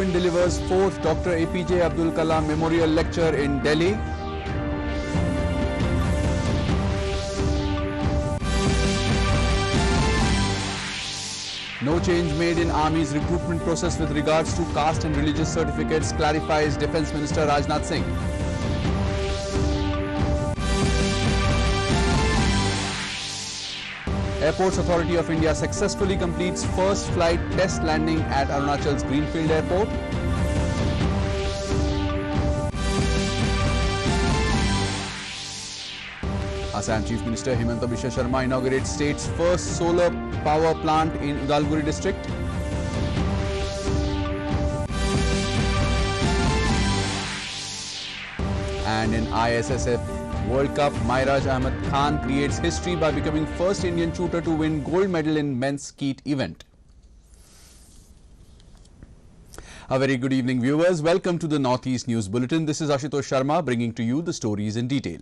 Delivers 4th Dr. APJ Abdul Kalam Memorial Lecture in Delhi. No change made in Army's recruitment process with regards to caste and religious certificates, clarifies Defence Minister Rajnath Singh. Airports Authority of India successfully completes first flight test landing at Arunachal's Greenfield Airport. Assam Chief Minister Himanta Biswa Sharma inaugurates state's first solar power plant in Udalguri district. And in ISSF World Cup, Mairaj Ahmed Khan creates history by becoming first Indian shooter to win gold medal in men's skeet event. A very good evening, viewers. Welcome to the Northeast News Bulletin. This is Ashutosh Sharma bringing to you the stories in detail.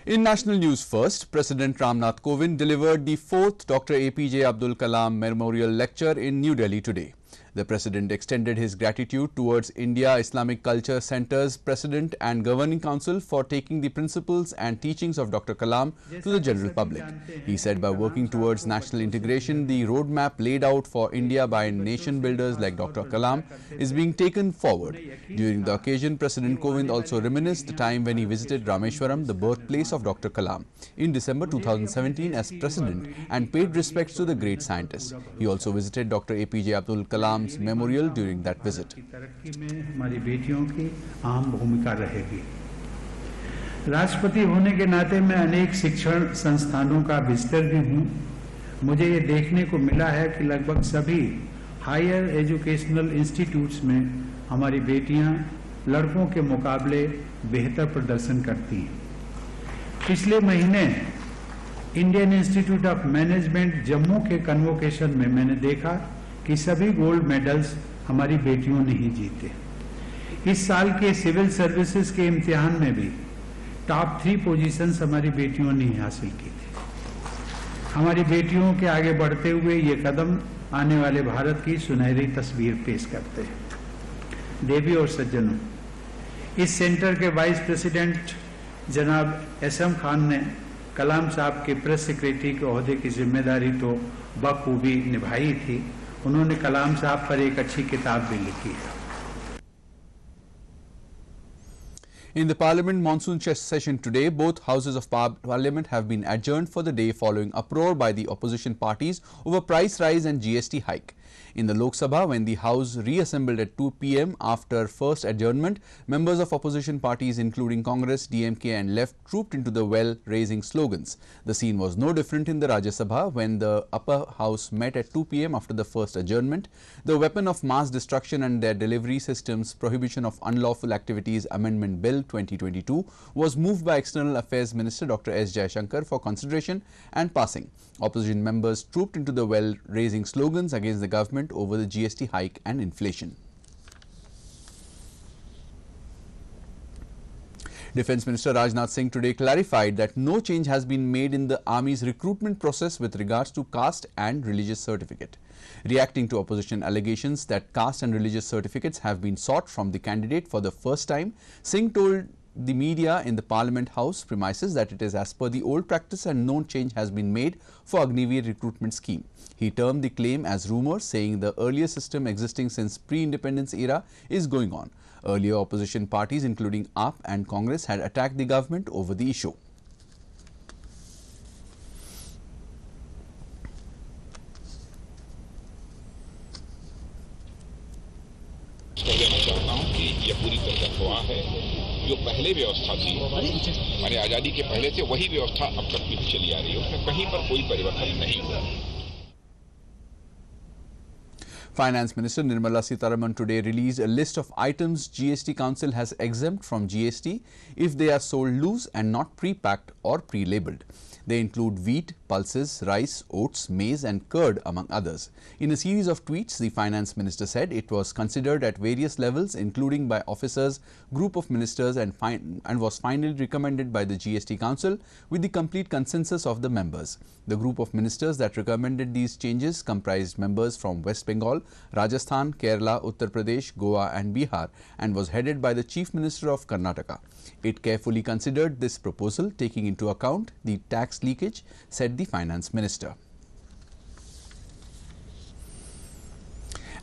In national news first, President Ramnath Kovind delivered the 4th Dr. APJ Abdul Kalam Memorial Lecture in New Delhi today. The President extended his gratitude towards India Islamic Culture Centre's President and Governing Council for taking the principles and teachings of Dr. Kalam to the general public. He said by working towards national integration, the roadmap laid out for India by nation builders like Dr. Kalam is being taken forward. During the occasion, President Kovind also reminisced the time when he visited Rameshwaram, the birthplace of Dr. Kalam, in December 2017 as President and paid respects to the great scientist. He also visited Dr. APJ Abdul Kalam's memorial during that visit. हमारी बेटियों की अहम भूमिका रहेगी। राष्ट्रपति होने के नाते मैं अनेक शिक्षण संस्थानों का विजिटर भी हूं। मुझे ये देखने को मिला है कि लगभग सभी हायर एजुकेशनल इंस्टीट्यूट्स में हमारी बेटियां लड़कों के मुकाबले बेहतर प्रदर्शन करती हैं। पिछले महीने Indian institute of management Jammu के कन्वोकेशन में मैंने देखा कि सभी गोल्ड मेडल्स हमारी बेटियों ने ही जीते। इस साल के सिविल सर्विसेज के इम्तिहान में भी टॉप 3 पोजीशंस हमारी बेटियों ने ही हासिल की थी। हमारी बेटियों के आगे बढ़ते हुए ये कदम आने वाले भारत की सुनहरी तस्वीर पेश करते हैं। देवी और सज्जनों, इस सेंटर के वाइस प्रेसिडेंट जनाब असम खान ने कलाम साहब के प्रेस सेक्रेटरी के ओहदे की जिम्मेदारी तो बखूबी निभाई थी। उन्होंने कलाम साहब पर एक अच्छी किताब भी लिखी है। In the Parliament Monsoon Session today, both houses of Parliament have been adjourned for the day following uproar by the opposition parties over price rise and GST hike. In the Lok Sabha, when the House reassembled at 2 p.m. after first adjournment, members of opposition parties including Congress, DMK and Left trooped into the well, raising slogans. The scene was no different in the Rajya Sabha when the upper house met at 2 p.m. after the first adjournment. The Weapon of Mass Destruction and Their Delivery Systems Prohibition of Unlawful Activities Amendment Bill 2022 was moved by External Affairs Minister Dr. S. Jaishankar for consideration and passing. Opposition members trooped into the well, raising slogans against the government over the GST hike and inflation. Defence Minister Rajnath Singh today clarified that no change has been made in the Army's recruitment process with regards to caste and religious certificate. Reacting to opposition allegations that caste and religious certificates have been sought from the candidate for the first time, Singh told the media in the Parliament House premises that it is as per the old practice and no change has been made for Agniveer recruitment scheme. He termed the claim as rumour, saying the earlier system existing since pre-independence era is going on. Earlier opposition parties including AAP and Congress had attacked the government over the issue. जो पहले व्यवस्था थी हमारी आजादी के पहले से वही व्यवस्था अब तक भी चली आ रही है, उसमें कहीं पर कोई परिवर्तन नहीं हुआ। Finance Minister Nirmala Sitharaman today released a list of items GST Council has exempt from GST if they are sold loose and not pre-packed or pre-labelled. They include wheat, pulses, rice, oats, maize and curd among others. In a series of tweets, the Finance Minister said it was considered at various levels including by officers, group of ministers and was finally recommended by the GST Council with the complete consensus of the members. The group of ministers that recommended these changes comprised members from West Bengal, Rajasthan, Kerala, Uttar Pradesh, Goa and Bihar and was headed by the Chief Minister of Karnataka. It carefully considered this proposal, taking into account the tax leakage, said the Finance Minister.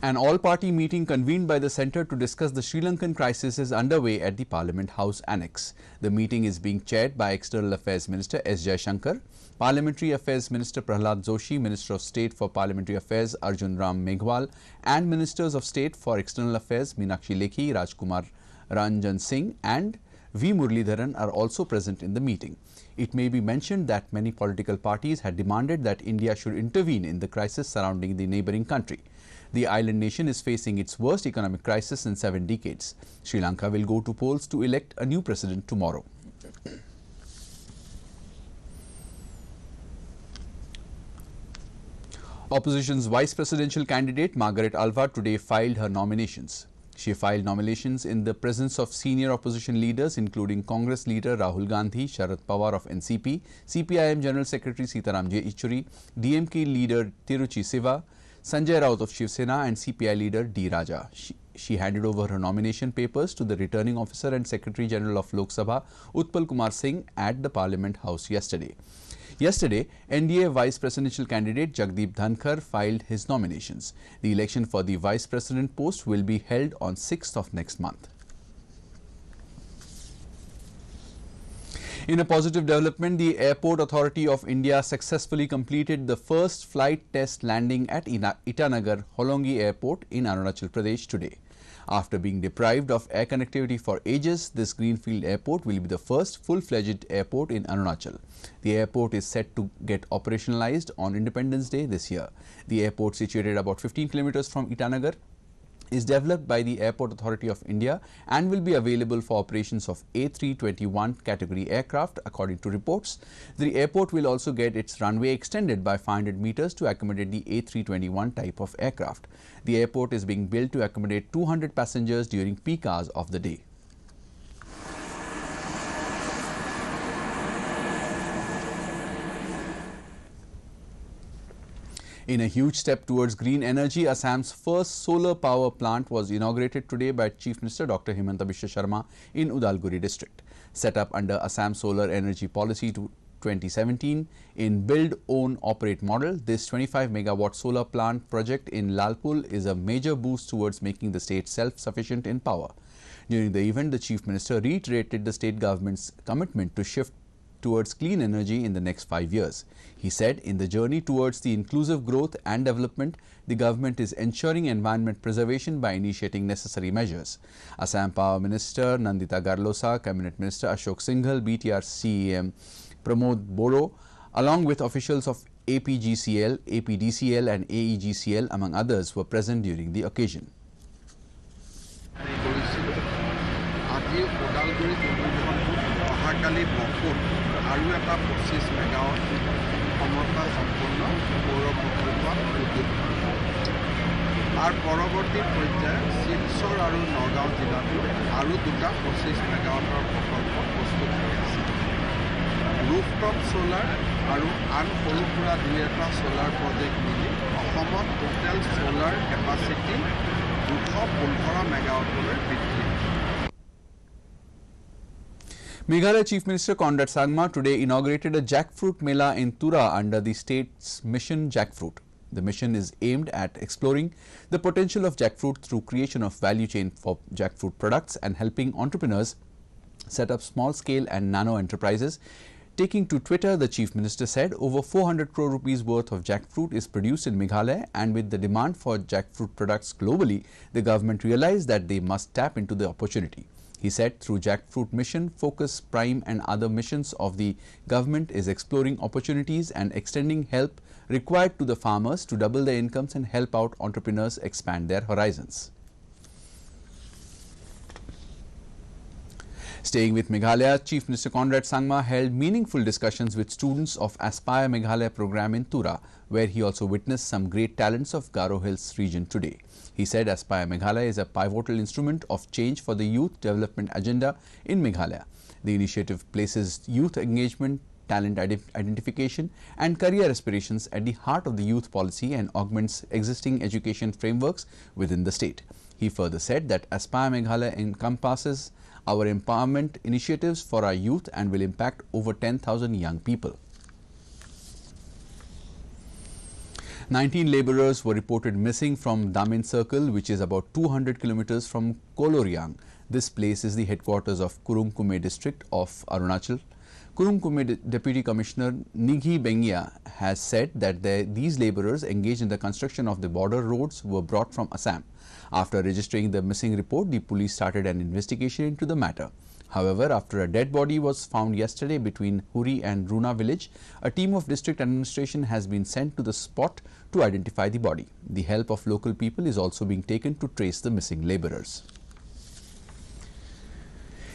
An all-party meeting convened by the centre to discuss the Sri Lankan crisis is underway at the Parliament House Annex. The meeting is being chaired by External Affairs Minister S. Jaishankar, Parliamentary Affairs Minister Prahlad Joshi, Minister of State for Parliamentary Affairs Arjun Ram Meghwal and Ministers of State for External Affairs Meenakshi Lekhi, Rajkumar Ranjan Singh and V. Muralidharan are also present in the meeting. It may be mentioned that many political parties had demanded that India should intervene in the crisis surrounding the neighbouring country. The island nation is facing its worst economic crisis in 7 decades. Sri Lanka will go to polls to elect a new president tomorrow. Opposition's vice presidential candidate Margaret Alva today filed her nominations. She filed nominations in the presence of senior opposition leaders including Congress leader Rahul Gandhi, Sharad Pawar of NCP, CPIM General Secretary Sitaram J. Yechury, DMK leader Tiruchi Siva, Sanjay Raut of Shiv Sena and CPI leader D. Raja. She handed over her nomination papers to the returning officer and Secretary General of Lok Sabha, Utpal Kumar Singh, at the Parliament House yesterday. Yesterday, NDA Vice Presidential candidate Jagdeep Dhankar filed his nominations. The election for the Vice President post will be held on 6th of next month. In a positive development, the Airport Authority of India successfully completed the first flight test landing at Itanagar Holongi Airport in Arunachal Pradesh today. After being deprived of air connectivity for ages, this greenfield airport will be the first full-fledged airport in Arunachal. The airport is set to get operationalized on Independence Day this year. The airport, situated about 15 kilometers from Itanagar, is developed by the Airport Authority of India and will be available for operations of A321 category aircraft, according to reports. The airport will also get its runway extended by 500 meters to accommodate the A321 type of aircraft. The airport is being built to accommodate 200 passengers during peak hours of the day. In a huge step towards green energy, Assam's first solar power plant was inaugurated today by Chief Minister Dr. Himanta Biswa Sharma in Udalguri district. Set up under Assam Solar Energy Policy 2017 in build, own, operate model, this 25 megawatt solar plant project in Lalpul is a major boost towards making the state self-sufficient in power. During the event, the Chief Minister reiterated the state government's commitment to shift towards clean energy in the next 5 years. He said, in the journey towards the inclusive growth and development, the government is ensuring environment preservation by initiating necessary measures. Assam Power Minister Nandita Garlosa, Cabinet Minister Ashok Singhal, BTR CEM Pramod Boro, along with officials of APGCL, APDCL and AEGCL, among others, were present during the occasion. আৰু এটা 25 megawatt ক্ষমতা সম্পন্ন সৌৰ প্ৰকল্প উদ্যোগ তাৰ পৰৱৰ্তী পৰ্যায়ত শিলচৰ আৰু নগাঁও জিলাতো আৰু দুটা 25 মেগাৱাটৰ প্ৰকল্প প্ৰস্তুত কৰি আছে ৰুফটপ সোলাৰ আৰু আন সৰু সুৰা দুই এটা সোলাৰ প্ৰজেক্ট মিলি অসমত টোটেল সোলাৰ কেপাচিটি 215 মেগাৱাটলৈ বৃদ্ধি Meghalaya Chief Minister Conrad Sangma today inaugurated a jackfruit mela in Tura under the state's mission Jackfruit. The mission is aimed at exploring the potential of jackfruit through creation of value chain for jackfruit products and helping entrepreneurs set up small-scale and nano enterprises. Taking to Twitter, the Chief Minister said over 400 crore rupees worth of jackfruit is produced in Meghalaya, and with the demand for jackfruit products globally, the government realized that they must tap into the opportunity. He said through Jackfruit Mission, Focus, Prime and other missions of the government is exploring opportunities and extending help required to the farmers to double their incomes and help out entrepreneurs expand their horizons. Staying with Meghalaya, Chief Minister Conrad Sangma held meaningful discussions with students of Aspire Meghalaya program in Tura, where he also witnessed some great talents of Garo Hills region today. He said Aspire Meghalaya is a pivotal instrument of change for the youth development agenda in Meghalaya. The initiative places youth engagement talent identification and career aspirations at the heart of the youth policy and augments existing education frameworks within the state. He further said that Aspire Meghalaya encompasses our empowerment initiatives for our youth and will impact over 10,000 young people. 19 labourers were reported missing from Damin Circle, which is about 200 kilometers from Koloriang. This place is the headquarters of Kurung Kume district of Arunachal. Kurung Kume Deputy Commissioner Nighi Bengia has said that these labourers engaged in the construction of the border roads were brought from Assam. After registering the missing report, the police started an investigation into the matter. However, after a dead body was found yesterday between Huri and Runa village, a team of district administration has been sent to the spot to identify the body. The help of local people is also being taken to trace the missing labourers.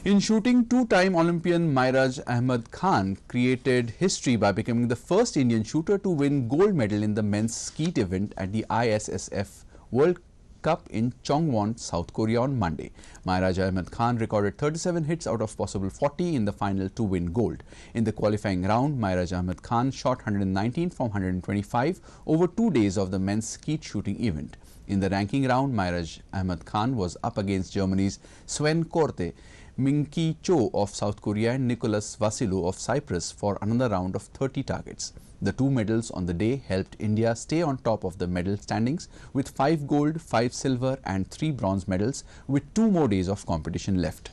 In shooting, two-time Olympian Mairaj Ahmed Khan created history by becoming the first Indian shooter to win gold medal in the men's skeet event at the ISSF World Cup in Chongwon, South Korea on Monday. Mairaj Ahmed Khan recorded 37 hits out of possible 40 in the final to win gold. In the qualifying round, Mairaj Ahmed Khan shot 119 from 125 over 2 days of the men's skeet shooting event. In the ranking round, Mairaj Ahmed Khan was up against Germany's Sven Korte, Minki Cho of South Korea and Nicholas Vasilou of Cyprus for another round of 30 targets. The two medals on the day helped India stay on top of the medal standings with 5 gold, 5 silver and 3 bronze medals with 2 more days of competition left.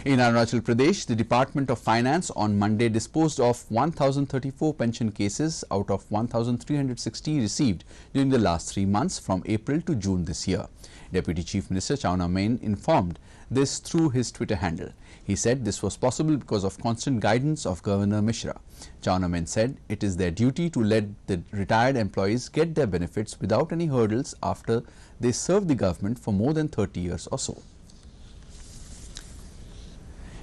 In Arunachal Pradesh, the Department of Finance on Monday disposed of 1,034 pension cases out of 1,360 received during the last 3 months from April to June this year. Deputy Chief Minister Chawna Main informed this through his Twitter handle. He said this was possible because of constant guidance of Governor Mishra. Chawna Main said it is their duty to let the retired employees get their benefits without any hurdles after they serve the government for more than 30 years or so.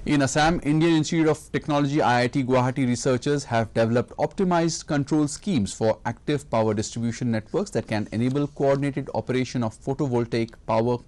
In Assam, Indian Institute of Technology IIT Guwahati researchers have developed optimized control schemes for active power distribution networks that can enable coordinated operation of photovoltaic power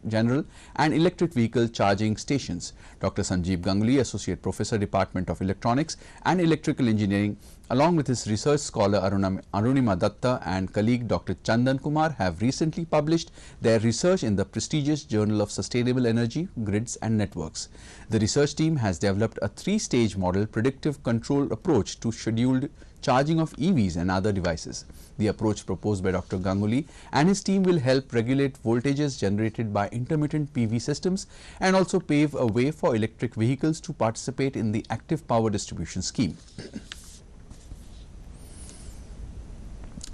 general and electric vehicle charging stations. Dr. Sanjeev Ganguly, Associate Professor, Department of Electronics and Electrical Engineering, along with his research scholar Arunima Datta and colleague Dr. Chandan Kumar, have recently published their research in the prestigious Journal of Sustainable Energy, Grids and Networks. The research team has developed a 3-stage model predictive control approach to scheduled charging of EVs and other devices. The approach proposed by Dr. Ganguly and his team will help regulate voltages generated by intermittent PV systems and also pave a way for electric vehicles to participate in the active power distribution scheme.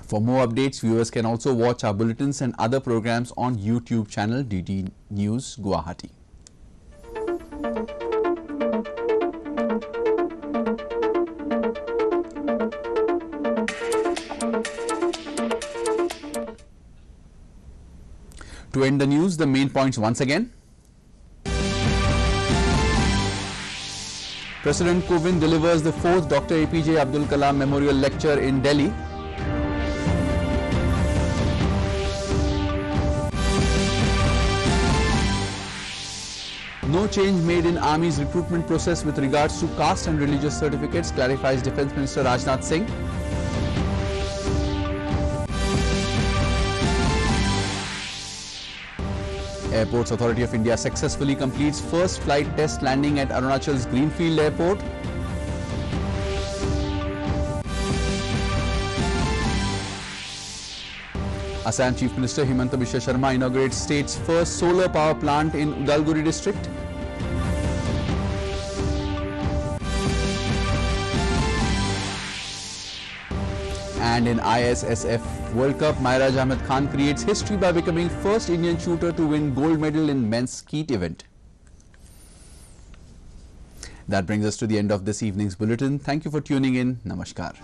For more updates, viewers can also watch our bulletins and other programs on YouTube channel DD News Guwahati. To end the news, the main points once again. President Kovind delivers the 4th Dr. APJ Abdul Kalam Memorial Lecture in Delhi. No change made in Army's recruitment process with regards to caste and religious certificates, clarifies Defence Minister Rajnath Singh. Airports Authority of India successfully completes first flight test landing at Arunachal's Greenfield Airport. Assam Chief Minister Himanta Biswa Sharma inaugurates state's first solar power plant in Udalguri district. And in ISSF World Cup, Mairaj Ahmed Khan creates history by becoming first Indian shooter to win gold medal in men's skeet event. That brings us to the end of this evening's bulletin. Thank you for tuning in. Namaskar.